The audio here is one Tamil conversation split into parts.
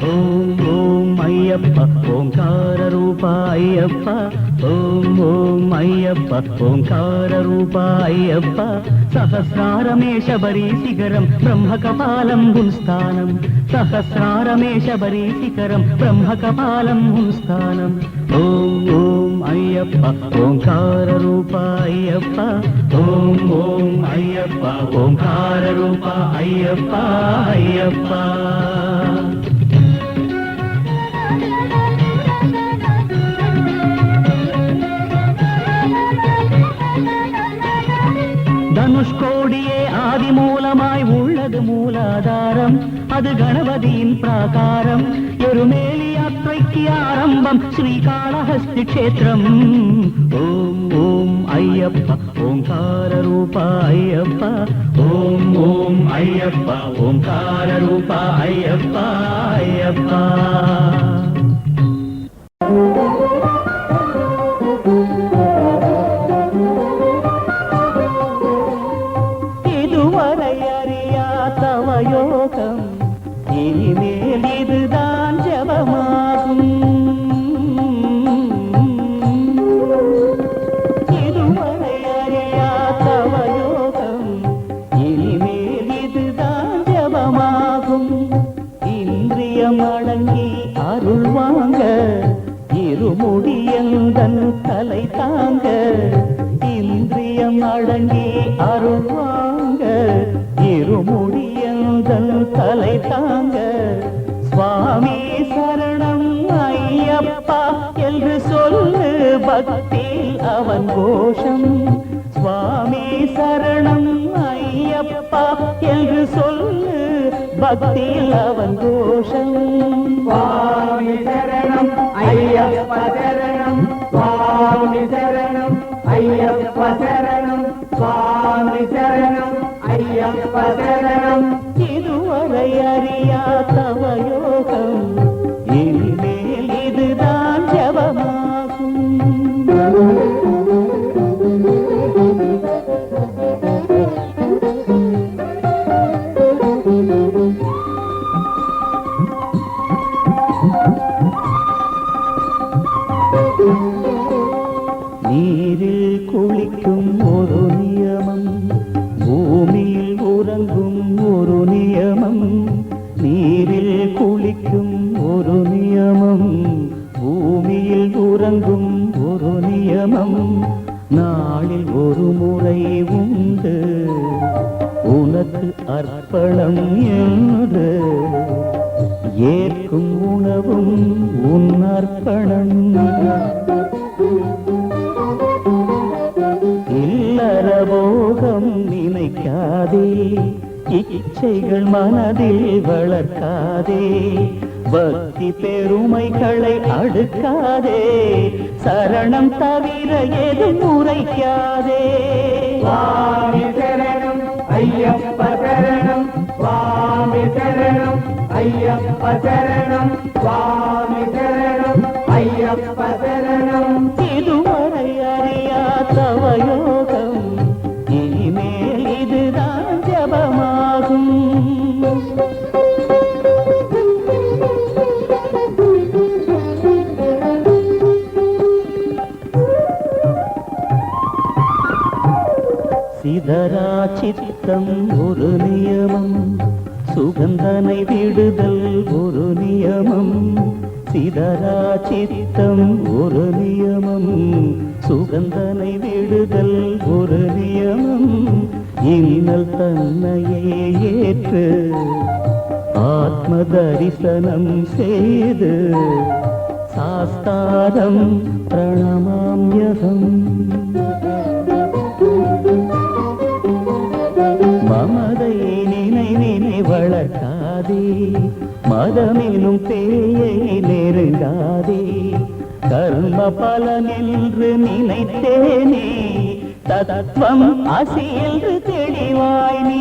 ஓம் ஓம் ஐயப்பா ஓங்கார ரூபா ஐயப்பா ஓம் ஓம் ஐயப்பா ஓங்கார ரூபா ஐயப்பா சஹஸ்ராரமே சபரி சிகரம் பிரம்ம கபாலம் புன்ஸ்தானம் சஹஸ்ராரமே சபரி சிகரம் பிரம்ம கபாலம் புன்ஸ்தானம் ஓம் ஓம் ஐயப்பா ஓங்கார ரூபா ஐயப்பா ஓம் ஓம் ஐயப்பா ஓங்கார ரூபா ஐயப்பா ஐயப்பா தனுஷ்கோடியே ஆதி மூலமாய் உள்ளது மூலாதாரம் அது கணபதியின் பிராகாரம் எருமேலி யாத்திரைக்கு ஆரம்பம் ஸ்ரீகாளஹஸ்தி க்ஷேத்திரம் ஓம் ஓம் ஐயப்பா ஓங்கார ரூபா ஐயப்பா ஓம் ஓம் ஐயப்பா ஓங்கார ரூபா ஐயப்பா ஐயப்பா இதுவரை அறியா தவ யோகம் இனிமேல் இதுதான் ஜபமாகும் இதுவரை அறியா தவ யோகம் இனிமேல் இதுதான் ஜபமாகும் இந்திரியம் அடங்கி அருள் வாங்க இருமுடியந்தன் தலை தாங்க இந்திரியம் அடங்கி அருள் வாங்க இருமுடியந்தன் தலை தாங்க சுவாமி சரணம் ஐயப்பா என்று சொல்லு பக்தி அவன் கோஷம் சுவாமி சரணம் ஐயப்பா என்று சொல்லு பக்தி அவன் கோஷம் சுவாமி சரணம் ஐயப்ப சரணம் சுவாமி சரணம் ஐயப்ப சரணம் சுவாமி சரணம் ஐயப்ப சரணம் இதுவரை அறியா தவ யோகம் இனிமேல் இதுதான் ஜபமாகும் நீரில் குளிக்கும் ஒரு நியமம் பூமியில் உறங்கும் ஒரு நியமம் நீரில் குளிக்கும் ஒரு நியமம் பூமியில் உறங்கும் ஒரு நியமம் நாளில் ஒரு முறை உண்டு உனக்கு அர்ப்பணம் என்று ஏற்கும் உணவும் உன் அர்ப்பணம் இல்லற போகம் நினைக்காதே இச்சைகள் மனதில் வளர்க்காதே பக்தி பெருமைகளை அடுக்காதே சரணம் தவிர எதுவும் உரைக்காதே சுவாமி சரணம் ஐயப்ப சரணம் சுவாமி சரணம் ஐயப்ப சரணம் சுவாமி சரணம் ஐயப்ப சரணம் இதுவரை அறியா தவ யோகம் இனிமேல் இதுதான் ஜபமாகும் சிதறா சித்தம் ஒரு நியமம் சுகந்தனை விடுதல் ஒரு நியமம் சிதறா சித்தம் ஒரு நியமம் சுகந்தனை விடுதல் ஒரு நியமம் இன்னல் தன்னையே ஏற்று ஆத்ம தரிசனம் செய்து சாஸ்தாரம் பிரணமாம்யகம் மமதை நினை வளர்க்காதே மதமெனும் பேயை நெருங்காதே கர்ம பலனென்று நினைத்தேனே தத்துவம் அசி என்று தெளிவாய் நீ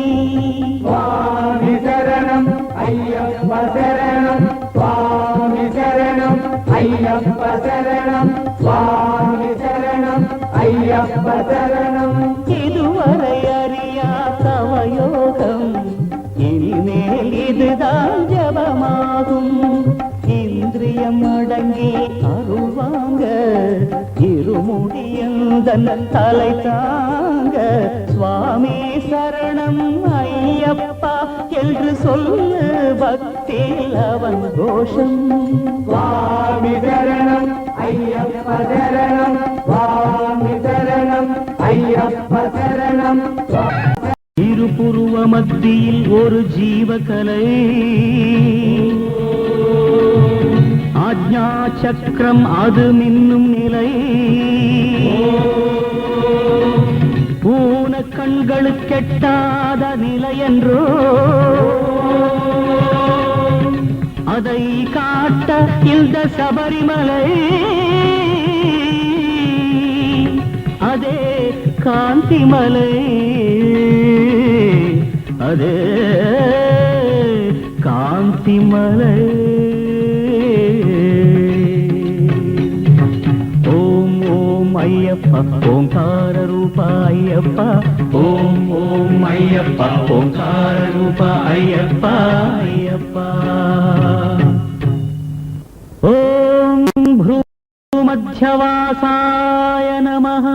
சுவாமி சரணம் ஐயப்ப சரணம் சுவாமி சரணம் ஐயப்ப சரணம் சுவாமி சரணம் ஐயப்ப சரணம் இதுவரை அறியா தவயோகம் இனிமேல் இதுதான் ஜபமாகும் இந்திரியம் அடங்கி அருள்வாங்க இருமுடியந்தன் தலை தாங்க சுவாமி சரணம் ஐயப்பா என்று சொல்லு பக்தியில் அவன் கோஷம் சுவாமி சரணம் ஐயப்ப சரணம் சுவாமி சரணம் ஐயப்ப சரணம் இருபுருவ மத்தியில் ஒரு ஜீவகலை ஆஜ்ஞா சக்கரம் அது மின்னும் நிலை பூன கண்களுக்கெட்டாத நிலையென்றோ அதை காட்ட இந்த சபரிமலை அதே காந்திமலை அதே காந்திமலை ஓம் ஓம் ஐயப்பா ஓங்கார ரூப ஐயப்பா ஓம் ஓம் ஐயப்பா ஓங்கார ரூப ஐயப்பா ஐயப்பா ஓம் भ्रूमध्यवासाय नमः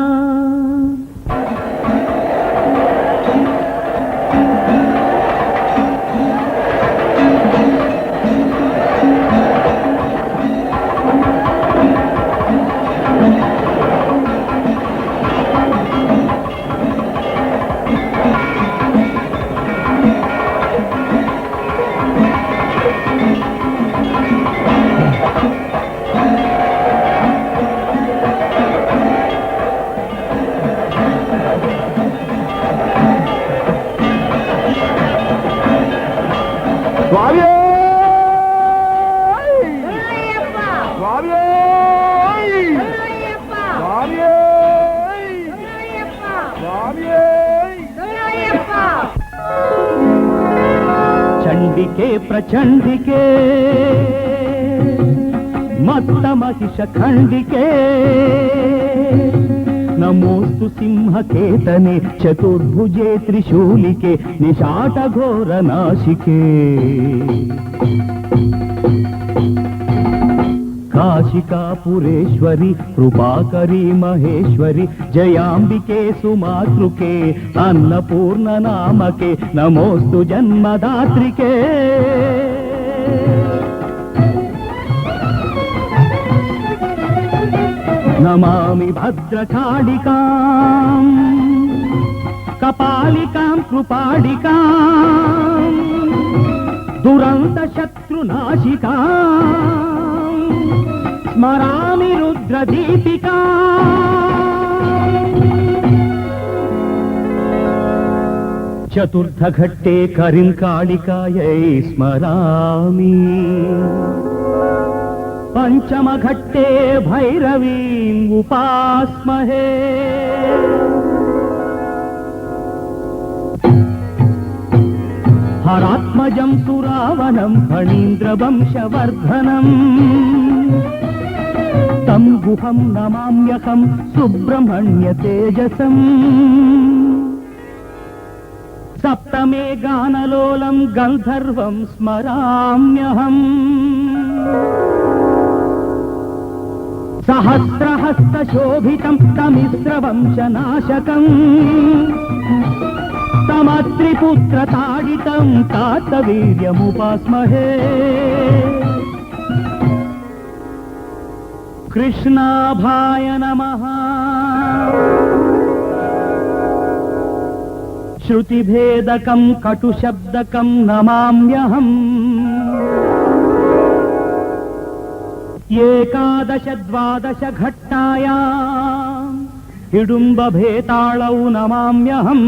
चंडिके प्रचंडिके मत्त महिष खंडिके नमोस्तु सिंहकेतने चतुर्भुजे त्रिशूलिके निशाट घोर नाशिके काशिकापुरेश्वरी कृपाकरी महेश्वरी जयाम्बिके सुमातृके अन्नपूर्ण नामके नमोस्तु जन्मदात्रिके नमामि भद्रकालिकां कपालिकां कृपालिकां दुरन्त शत्रुनाशिकां स्मरामि रुद्रदीपिका चतुर्थघट्टे करिंकालिकायै स्मरामि पंचमघट्टे भैरवीं उपास्महे हरात्मजं सुरावनं फणीन्द्रवंशवर्धनम् तं गुहं नमाम्यहं सुब्रह्मण्य तेजसम् सप्तमे गानलोलं गन्धर्वं स्मराम्यहम् सहस्रहस्तशोभितं तमिस्रवंशनाशकम् तमत्रिपुत्रताडितं कार्तवीर्यमुपास्महे कृष्णाभाय नमः श्रुतिभेदकं कटुशब्दकं नमाम्यहम् एकादश द्वादश घट्टायां हिडुम्बभेताळौ नमाम्यहम्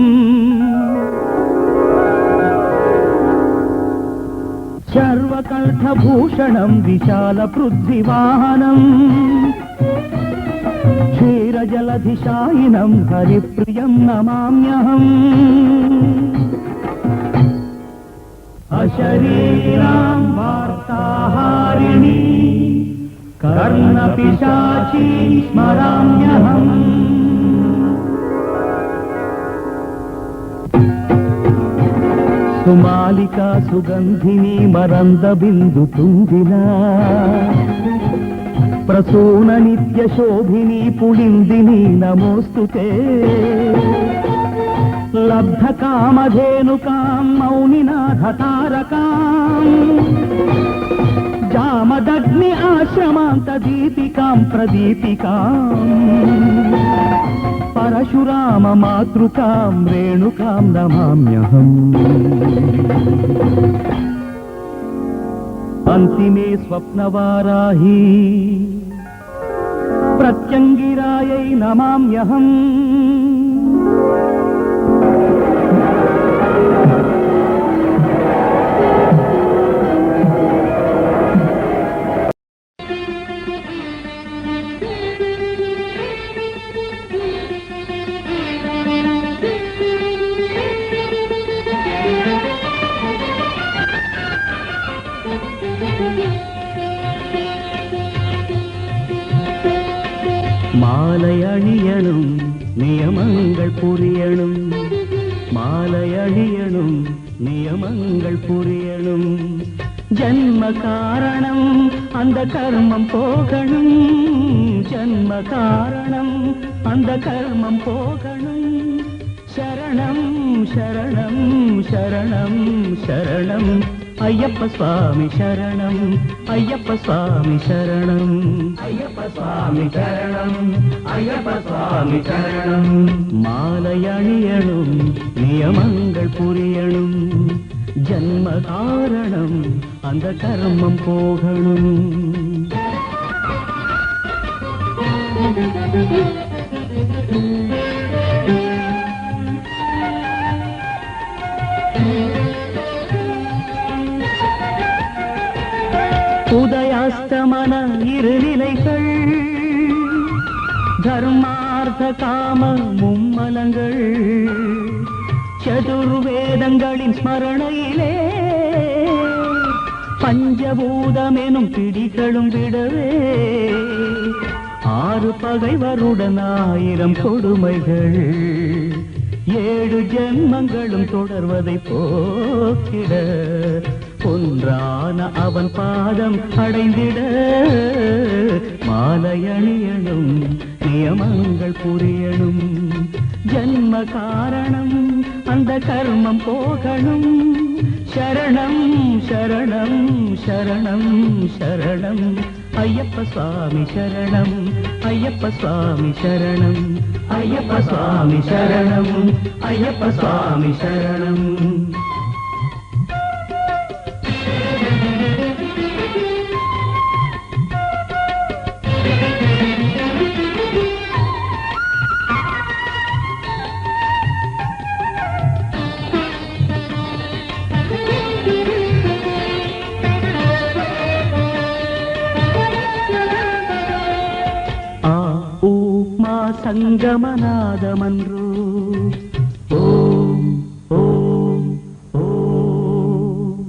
सर्वकण्ठभूषणं विशालपृथ्वीवाहनम् क्षीरजलधिशायिनं हरिप्रियं नमाम्यहम् अशरीरां वार्ताहारिणी कर्णपिशाची स्मराम्यहम् సుమాలికా సుగంధిని మరంద బిందు తుందిన ప్రసూన నిత్య శోభిని పుళిందిని నమోస్తుతే లబ్ధ కామధేనుకాం మౌనినాథ తారకాం జామదగ్ని ఆశ్రమాంత దీపికాం ప్రదీపికాం పరశురామ మాతృకాం రేణుకాం నమామ్యహం అంతిమే స్వప్నవారాహి ప్రత్యంగిరాయై నమామ్యహం மாலை அணியணும் நியமங்கள் புரியணும் மாலை அணியணும் நியமங்கள் புரியணும் ஜன்ம காரணம் அந்த கர்மம் போகணும் ஜன்ம காரணம் அந்த கர்மம் போகணும் சரணம் சரணம் சரணம் சரணம் ஐயப்ப சுவாமி சரணம் ஐயப்ப சுவாமி சரணம் ஐயப்ப சுவாமி சரணம் ஐயப்ப சுவாமி சரணம் மாலை அணியணும் நியமங்கள் புரியணும் ஜன்ம காரணம் அந்த கர்மம் போகணும் உதயாஸ்தமன இருநிலைகள் தர்மார்த்த காம மும்மலங்கள் சதுர்வேதங்களின் ஸ்மரணையிலே பஞ்சபூதமெனும் பிடிகளும் விடவே ஆறு பகைவருடன் 1000 கொடுமைகள் 7 ஜென்மங்களும் தொடர்வதை போக்கிட ஒன்றான அவன் பாதம் அடைந்திட மாலை அணியணும் நியமங்கள் புரியணும் ஜன்ம காரணம் அந்த கர்மம் போகணும் சரணம் சரணம் சரணம் சரணம் ஐயப்ப சுவாமி சரணம் ஐயப்ப சுவாமி சரணம் ஐயப்ப சுவாமி சரணம் ஐயப்ப சுவாமி சரணம் సంగమనాదమన్రు ఓం ఓం ఓం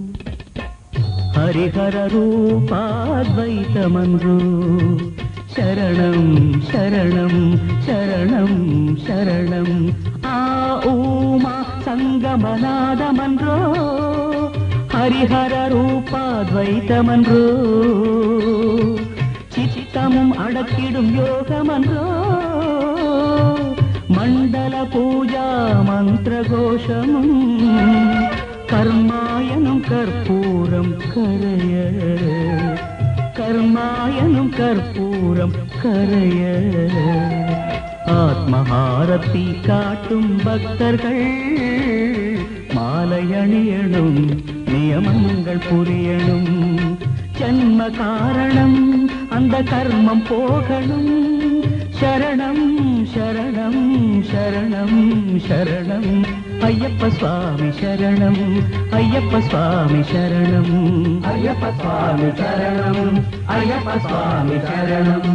హరిహర రూపాద్వైతమన్రు శరణం శరణం శరణం శరణం ఆ ఊమా సంగమనాదమన్రు హరిహర రూపాద్వైతమన్రు சித்தமும் அடக்கிடும் யோகமன்றோ மண்டல பூஜா மந்திர கோஷமும் கர்மாயனும் கற்பூரம் கரைய கர்மாயனும் கற்பூரம் கரைய ஆத்மஹாரத்தி காட்டும் பக்தர்கள் மாலை அணியணும் நியமங்கள் புரியணும் ஜன்ம காரணம் அந்த கர்மம் போகணும் சரணம் சரணம் சரணம் சரணம் ஐயப்ப சுவாமி சரணம் ஐயப்ப சுவாமி சரணம் ஐயப்ப சுவாமி சரணம் ஐயப்ப சுவாமி சரணம்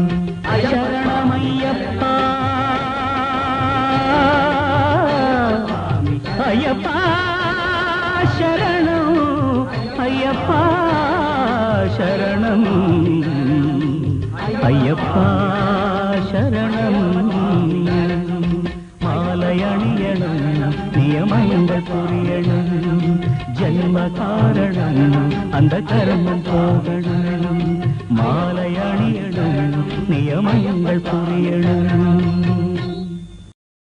சரணம் ஐயப்பா ஐயப்பா சரணம் ஐயப்பா சரணம் ஐயப்பா சரணம் மாலை அணியணும் நியமங்கள் நியமங்கள் புரியணும் ஜென்ம காரணம் அந்த கர்மம் போகணும் மாலை அணியணும் நியமங்கள் புரியணும்